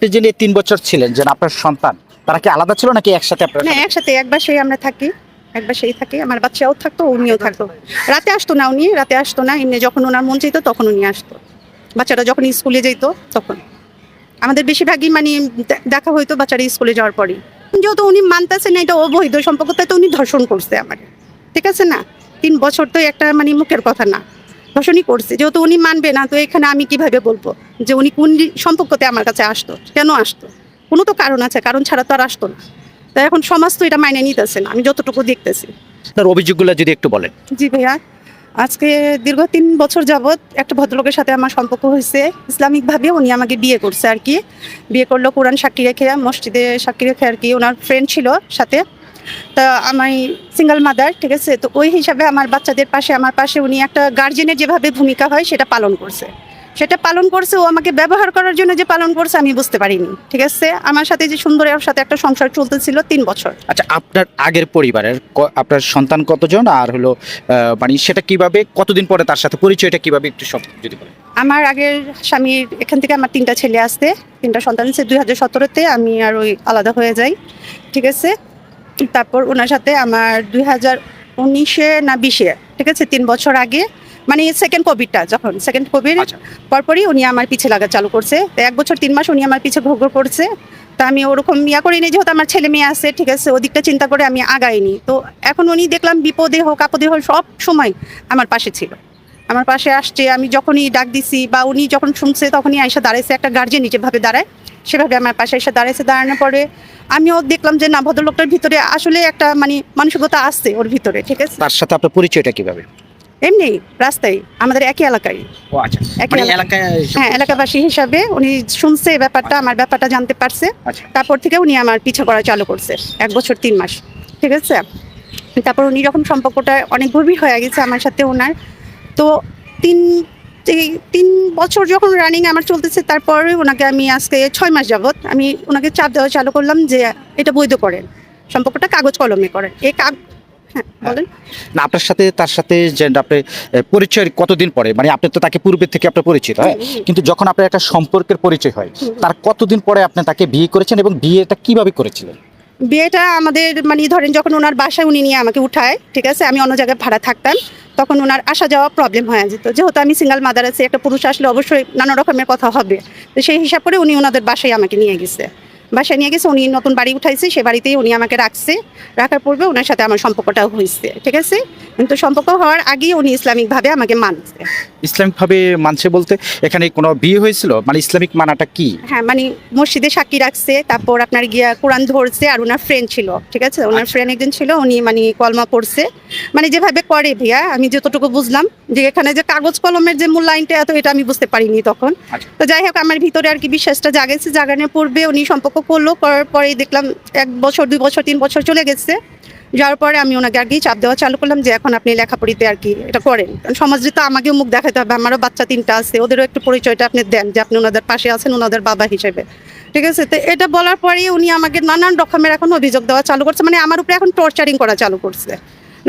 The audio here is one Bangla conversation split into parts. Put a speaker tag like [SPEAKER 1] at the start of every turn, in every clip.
[SPEAKER 1] আপনি যে 3 বছর ছিলেন যে আপনার সন্তান তারা কি আলাদা ছিল নাকি একসাথে আপনারা?
[SPEAKER 2] না, একসাথে একবার সেই আমরা থাকি, একবার সেই থাকি। আমার বাচ্চাও থাকতো, উনিও থাকতো। রাতে আসতো না, উনি রাতে আসতো না, এমনি যখন ওনার মন চাইতো তখন উনি আসতো। বাচ্চারা যখন স্কুলে যেত তখন আমাদের বেশিরভাগই মানে দেখা হইতো বাচ্চারা স্কুলে যাওয়ার পরেই। যেহেতু উনি মানতেছে না এটা অবৈধ সম্পর্ক, তাই তো উনি ধর্ষণ করছে আমার, ঠিক আছে না? 3 বছর তো একটা মানে মুখের কথা না, ধর্ষণই করছে। যেহেতু উনি মানবে না, তো এখানে আমি কিভাবে বলবো যে উনি কোন সম্পর্কতে আমার কাছে আসতো, কেন আসতো? কোনো তো কারণ আছে, কারণ ছাড়া তো আর আসতো না। তাই এখন সমাজ তো এটা মাইনে নিতেছে না, আমি যতটুকু দেখতেছি।
[SPEAKER 1] আপনার অভিযোগগুলো যদি একটু বলেন।
[SPEAKER 2] জি ভাইয়া, আজকে দীর্ঘ 3 বছর যাবৎ একটা ভদ্রলোকের সাথে আমার সম্পর্ক হয়েছে। ইসলামিকভাবে উনি আমাকে বিয়ে করছে আর কি। বিয়ে করলো কোরআন সাক্ষী রেখে, মসজিদে সাক্ষী রেখে আর কি। ওনার ফ্রেন্ড ছিল সাথে। তা আমি সিঙ্গেল মাদার, ঠিক আছে? তো ওই হিসাবে আমার বাচ্চাদের পাশে, আমার পাশে উনি একটা গার্জেনের যেভাবে ভূমিকা হয় সেটা পালন করছে। সেটা পালন করছে, ও আমাকে ব্যবহার করার জন্য যে পালন করছে আমি বুঝতে পারিনি, ঠিক আছে? আমার সাথে যে সুন্দর ওর সাথে একটা সংসার চলতেছিল 3 বছর।
[SPEAKER 1] আচ্ছা, আপনার আগের পরিবারের আপনার সন্তান কতজন, আর হলো মানে সেটা কিভাবে, কতদিন পরে তার সাথে পরিচয়টা কিভাবে একটু সব যদি বলেন।
[SPEAKER 2] আমার আগের স্বামীর এখান থেকে আমার 3টা ছেলে আসতে, 3টা সন্তান আছে। 2017-তে আমি আর ওই আলাদা হয়ে যাই, ঠিক আছে? তারপর ওনার সাথে আমার 2019-এ না 20-এ, ঠিক আছে, 3 বছর আগে মানে সেকেন্ড কোভিডটা, যখন সেকেন্ড কোভিড
[SPEAKER 1] আচ্ছা।
[SPEAKER 2] পরপরই উনি আমার পিছে লাগা চালু করছে। তো 1 বছর 3 মাস উনি আমার পিছে ঘোর করছে। তা আমি ওরকম ইয়া করিনি, যেহেতু আমার ছেলে মেয়ে আছে, ঠিক আছে, ওদিকটা চিন্তা করে আমি আগাইনি। তো এখন উনি দেখলাম বিপদে হোক আপদে হোক সব সময় আমার পাশে ছিল, আমার পাশে আসছে। আমি যখনই ডাক দিছি বা উনি যখন শুনছে তখনই আইসা দাঁড়াইছে, একটা গার্জেন যেভাবে দাঁড়ায় সেভাবে আমার পাশে এসে দাঁড়াইছে। দাঁড়ানোর পরে আমিও দেখলাম যে না, ভদ্রলোকটার ভিতরে আসলে একটা মানে মানসিকতা আসছে ওর ভিতরে, ঠিক আছে?
[SPEAKER 1] তার সাথে আপনার পরিচয়টা কিভাবে?
[SPEAKER 2] এমনি রাস্তায়, আমাদের একই এলাকায়,
[SPEAKER 1] ও আচ্ছা,
[SPEAKER 2] একই
[SPEAKER 1] মানে
[SPEAKER 2] এলাকায়।
[SPEAKER 1] এলাকায়।
[SPEAKER 2] হ্যাঁ, এলাকাবাসী হিসাবে উনি শুনছে এই ব্যাপারটা, আমার ব্যাপারটা জানতে পারছে।
[SPEAKER 1] আচ্ছা।
[SPEAKER 2] তারপর থেকে উনি আমার পিছা করা চালু করছে 1 বছর 3 মাস, ঠিক আছে? তারপর উনি যখন সম্পর্কটা অনেক গভীর হয়ে গেছে আমার সাথে ওনার, তো তিন এই 3 বছর যখন রানিং আমার চলতেছে, তারপরে ওনাকে আমি আজকে 6 মাস যাবৎ আমি ওনাকে চাপ দেওয়া চালু করলাম যে এটা বৈধ করেন, সম্পর্কটা কাগজ কলমে করেন। হ্যাঁ বলেন।
[SPEAKER 1] না, আপনার সাথে তার সাথে যে আপনি পরিচয়ের কতদিন পরে, মানে আপনি তো তাকে পূর্বে থেকে আপনার পরিচিত, হ্যাঁ, কিন্তু যখন আপনার একটা সম্পর্কের পরিচয় হয় তার কতদিন পরে আপনি তাকে বিয়ে করেছেন এবং বিয়েটা কিভাবে করেছিলেন?
[SPEAKER 2] বিয়েটা আমাদের মানে ধরেন যখন ওনার বাসায় উনি নিয়ে আমাকে উঠায়, ঠিক আছে, আমি অন্য জায়গায় ভাড়া থাকতাম, তখন ওনার আসা যাওয়া প্রবলেম হয়ে যেত। যেহেতু আমি সিঙ্গেল মাদার আছি, একটা পুরুষ আসলে অবশ্যই নানা রকমের কথা হবে। তো সেই হিসাব করে উনি ওনাদের বাসায় আমাকে নিয়ে গেছে, বাসায় নিয়ে গেছে। উনি নতুন বাড়ি উঠাইছে, সে বাড়িতেই উনি আমাকে রাখছে। রাখার পূর্বে ওনার সাথে আমার সম্পর্কটাও হয়েছে, ঠিক আছে? কিন্তু সম্পর্ক হওয়ার আগেই উনি ইসলামিকভাবে আমাকে মানছে।
[SPEAKER 1] ইসলামিকভাবে মানছে বলতে এখানে কোনো বিয়ে হয়েছিল, মানে ইসলামিক মানাটা কি?
[SPEAKER 2] হ্যাঁ, মানে মসজিদে সাক্ষী রাখছে, তারপর আপনার গিয়া কোরআন ধরছে। আর ওনার ফ্রেন্ড ছিল, ঠিক আছে, ওনার ফ্রেন্ড একজন ছিল, উনি মানে কলমা পড়ছে, মানে যেভাবে করে ভাইয়া আমি যতটুকু বুঝলাম। যে এখানে যে কাগজ কলমের যে মূল্যায়নটা এত, এটা আমি বুঝতে পারিনি তখন।
[SPEAKER 1] আচ্ছা।
[SPEAKER 2] তো যাই হোক, আমার ভিতরে আর কি বিশ্বাসটা জাগেছে। জাগানোর পূর্বে উনি সম্পর্ক করলো, করার পরেই দেখলাম 1 বছর 2 বছর 3 বছর চলে গেছে। যার পরে আমি ওনাকে আর কি চাপ দেওয়া চালু করলাম যে এখন আপনি লেখাপড়িতে আর কি এটা করেন, কারণ সমাজে তো আমাকেও মুখ দেখাতে হবে, আমারও বাচ্চা 3টা আছে, ওদেরও একটু পরিচয়টা আপনি দেন যে আপনি ওনাদের পাশে আছেন, ওনাদের বাবা হিসেবে, ঠিক আছে? তো এটা বলার পরেই উনি আমাকে নানান রকমের এখন অভিযোগ দেওয়া চালু করছে, মানে আমার উপরে এখন টর্চারিং করা চালু করছে।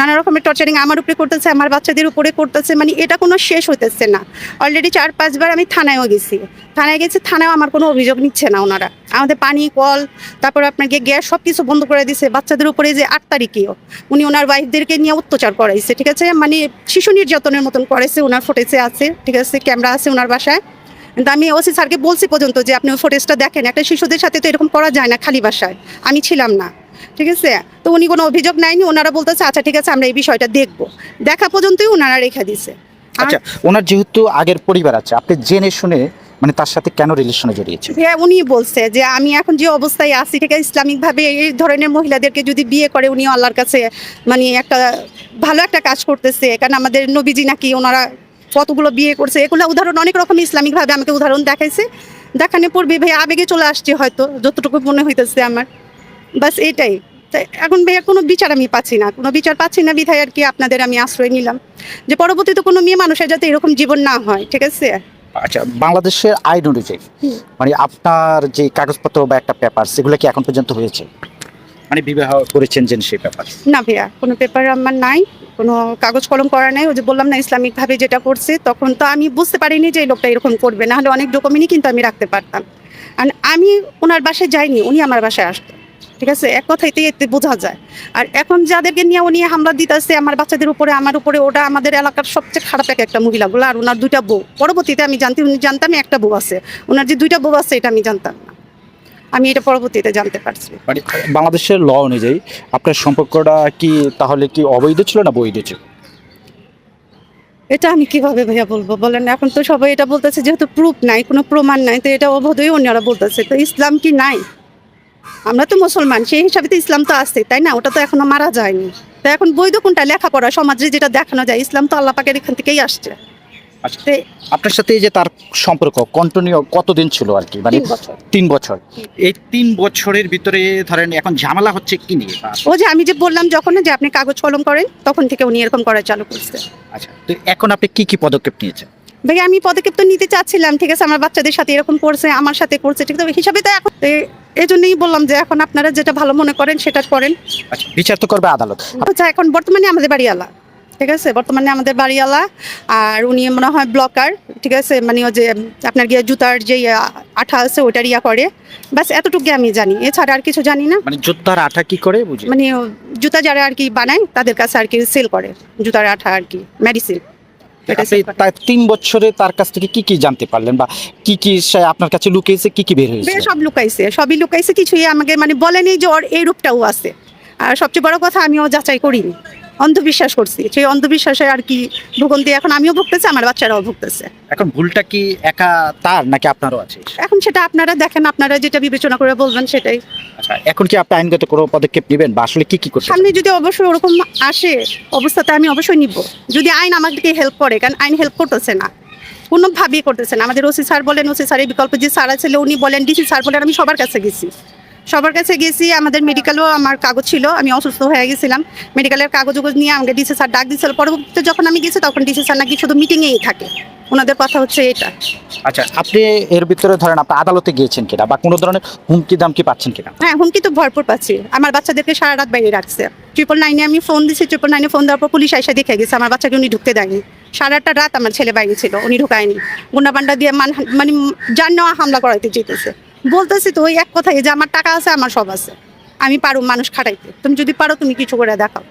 [SPEAKER 2] নানা রকমের টর্চারিং আমার উপরে করতেছে, আমার বাচ্চাদের উপরে করতেছে, মানে এটা কোনো শেষ হইতেছে না। অলরেডি 4-5 বার আমি থানায়ও গেছি, থানায়ও আমার কোনো অভিযোগ নিচ্ছে না ওনারা। আমাদের পানি কল, তারপর আপনাকে গ্যাস সব কিছু বন্ধ করে দিছে। বাচ্চাদের উপরে যে 8 তারিখেও উনি ওনার ওয়াইফদেরকে নিয়ে অত্যাচার করাইছে, ঠিক আছে, মানে শিশু নির্যাতনের মতন করেছে। ওনার ফুটেজে আছে, ঠিক আছে, ক্যামেরা আছে ওনার বাসায়। কিন্তু আমি ওসি স্যারকে বলছি পর্যন্ত যে আপনি ওই ফুটেজটা দেখেন, একটা শিশুদের সাথে তো এরকম করা যায় না খালি বাসায়, আমি ছিলাম না, ঠিক আছে? তো উনি কোনো অভিযোগ নেয়নি। ওনারা বলতেছে আচ্ছা ঠিক আছে আমরা এই বিষয়টা দেখবো, দেখা পর্যন্তই ওনারা রেখে দিছে।
[SPEAKER 1] আচ্ছা, ওনার যেহেতু আগের পরিবার আছে, আপনি জেনে শুনে মানে তার সাথে কেন রিলেশনে জড়িয়েছেন?
[SPEAKER 2] হ্যাঁ, উনি বলছে যে আমি এখন যে অবস্থায় আছি, ঠিক আছে, ইসলামিকভাবে এই ধরনের মহিলাদেরকে যদি বিয়ে করে উনি আল্লাহর কাছে মানে একটা ভালো একটা কাজ করতেছে। কারণ আমাদের নবীজি নাকি ওনারা কতগুলো বিয়ে করছে, এগুলো উদাহরণ অনেক রকম ইসলামিকভাবে আমাকে উদাহরণ দেখাইছে। দেখানোর পূর্বে ভাই আবেগে চলে আসছে হয়তো, যতটুকু মনে হইতেছে আমার, বাস এটাই। তাই এখন ভাইয়া কোনো বিচার আমি পাচ্ছি না, কোনো বিচার পাচ্ছি না, বিধায় আর কি আপনাদের আমি আশ্রয় নিলাম যে পরবর্তীতে কোনো মেয়ে মানুষের যাতে এরকম জীবন না হয়, ঠিক আছে?
[SPEAKER 1] আচ্ছা, বাংলাদেশের আইন অনুযায়ী মানে আপনার যে কাগজপত্র বা একটা পেপার, সেগুলো কি এখন পর্যন্ত হয়েছে? মানে বিবাহ করেছেন যে সেই পেপার?
[SPEAKER 2] না ভাইয়া, কোনো পেপার আমার নাই, কোনো কাগজ কলম করা নাই। ওই যে বললাম না, ইসলামিকভাবে যেটা করছে, তখন তো আমি বুঝতে পারিনি যে এই লোকটা এরকম করবে, না হলে অনেক ডকুমেন্টই কিন্তু আমি রাখতে পারতাম। আর আমি ওনার বাসায় যাইনি, উনি আমার বাসায় আসতো, ঠিক আছে, এক কথাইতে এতে বোঝা যায়। আর এখন যাদেরকে নিয়ে উনি হামলা দিতেছে আমার বাচ্চাদের উপরে, আমার উপরে, ওটা আমাদের এলাকার সবচেয়ে খারাপ একটা মহিলাগুলো। আর ওনার 2টা বউ, পরবর্তীতে আমি জানতাম একটা বউ আছে, ওনার যে 2টা বউ আছে এটা আমি জানতাম না, আমি এটা পরবর্তীতে জানতে পারছি।
[SPEAKER 1] মানে বাংলাদেশের ল অনুযায়ী আপনার সম্পর্কটা কি তাহলে কি অবৈধ ছিল না বৈধ ছিল?
[SPEAKER 2] এটা আমি কিভাবে ভাইয়া বলবো বলেন, এখন তো সবাই এটা বলতেছে যেহেতু প্রুফ নাই, কোনো প্রমাণ নাই, তো এটা অবৈধই অন্যরা বলতেছে। তো ইসলাম কি নাই? আমরা তো মুসলমান, সেই হিসাবে তো ইসলাম তো আছে, তাই না? ওটা তো এখনো মারা যায়নি। তো এখন বৈধ কোনটা? লেখাপড়া সমাজে যেটা দেখানো যায়, ইসলাম তো আল্লাহ পাকের এখান থেকেই আসছে।
[SPEAKER 1] আচ্ছা,
[SPEAKER 2] তো
[SPEAKER 1] আপনার সাথে এই যে তার সম্পর্ক কন্টিনিউ কতদিন ছিল আর কি, মানে
[SPEAKER 2] 3 বছর।
[SPEAKER 1] 3 বছর। এই 3 বছরের ভিতরে ধরেন এখন ঝামেলা হচ্ছে কি নিয়ে?
[SPEAKER 2] ও যে আমি যে বললাম যখন যে আপনি কাগজ কলম করেন, তখন থেকে উনি এরকম করা চালু করছে।
[SPEAKER 1] আচ্ছা, তো এখন আপনি কি কি পদক্ষেপ নিয়েছেন?
[SPEAKER 2] ভাই আমি পদক্ষেপ তো নিতে চাচ্ছিলাম, ঠিক আছে, আমার বাচ্চাদের সাথে এরকম করছে, আমার সাথে করছে, ঠিক আছে, হিসাবে তো এখন এই জন্যই বললাম যে এখন আপনারা যেটা ভালো মনে করেন সেটা করেন।
[SPEAKER 1] আচ্ছা, বিচার তো করবে আদালত।
[SPEAKER 2] আচ্ছা, এখন বর্তমানে আমাদের বাড়িওয়ালা, ঠিক আছে, বর্তমানে আমাদের বাড়িওয়ালা, আর উনি মনে হয় ব্লকার, ঠিক আছে, মানে ও যে আপনার গিয়ে জুতার যে আঠা আছে ওটার করে, বাস এতটুকু আমি জানি, এছাড়া আর কিছু জানি না।
[SPEAKER 1] মানে যোদ্ধার আঠা কি করে বুঝি?
[SPEAKER 2] মানে ও জুতা যারা আর কি বানায় তাদের কাছে আর কি সেল করে জুতার আঠা আর কি, মেডিসিন।
[SPEAKER 1] আপনি তার 3 বছরে তার কাছ থেকে কি কি জানতে পারলেন, বা কি কি সে আপনার কাছে লুকিয়েছে, কি কি বের হয়েছে?
[SPEAKER 2] সব লুকাইছে, সবই লুকাইছে, কিছুই আমাকে মানে বলেনি যে ওর এই রূপটাও আছে। আর সবচেয়ে বড় কথা, আমিও যাচাই করিনি, অন্ধবিশ্বাস করছি, সেই অন্ধবিশ্বাসে আর কি ভুগন্তি এখন আমিও ভুগতেছি, আমার বাচ্চারাও ভুগতেছে।
[SPEAKER 1] এখন ভুলটা কি একা তার নাকি আপনারও আছে?
[SPEAKER 2] এখন সেটা আপনারা দেখেন, আপনারা যেটা বিবেচনা করে বলবেন সেটাই।
[SPEAKER 1] আচ্ছা, এখন কি আপনি আইনগত কোনো পদক্ষেপ নেবেন, বা আসলে কি কি করতে
[SPEAKER 2] সামনে যদি অবশ্যই ওরকম আসে অবস্থাতে আমি অবশ্যই নিব, যদি আইন আমাদেরকে হেল্প করে, কারণ আইন হেল্প করতেছে না, কোনোভাবেই করতেছে না। আমাদের ওসি স্যার বলেন, ওসি স্যারের বিকল্প যে স্যার আছে উনি বলেন, ডিসি স্যার বলেন, আমি সবার কাছে গেছি, আমাদের মেডিকেলও আমার কাগজ ছিল, আমি অসুস্থ হয়ে গেছিলাম, মেডিকেলের কাগজ নিয়ে আমাকে ডিসি স্যার ডাক দিয়েছিল। পরবর্তীতে যখন আমি গেছি তখন ডিসি স্যার নাকি শুধু মিটিংয়েই থাকে, ওনাদের কথা হচ্ছে এটা।
[SPEAKER 1] আচ্ছা, আপনি এর ভিতরে ধরেন আপনি আদালতে গিয়েছেন কিনা, বা কোনো ধরনের হুমকি দামকি পাচ্ছেন কিনা?
[SPEAKER 2] হ্যাঁ, হুমকি তো ভরপুর পাচ্ছি, আমার বাচ্চাদেরকে সারা রাত বাইরে রাখছে। 999-এ আমি ফোন দিচ্ছি, 999-এ ফোন দেওয়ার পর পুলিশ এসে দেখে গেছে আমার বাচ্চাকে উনি ঢুকতে দেয়নি। সারা একটা রাত আমার ছেলে বাইরে ছিল, উনি ঢুকায়নি, গুন্ডাবান্ডা দিয়ে মানে যান নেওয়া হামলা করাইতে যেতেছে। বলতেছি তো ওই এক কথাই যে আমার টাকা আছে, আমার সব আছে, আমি পারো মানুষ খাটাইতে, তুমি যদি পারো তুমি কিছু করে দেখাও।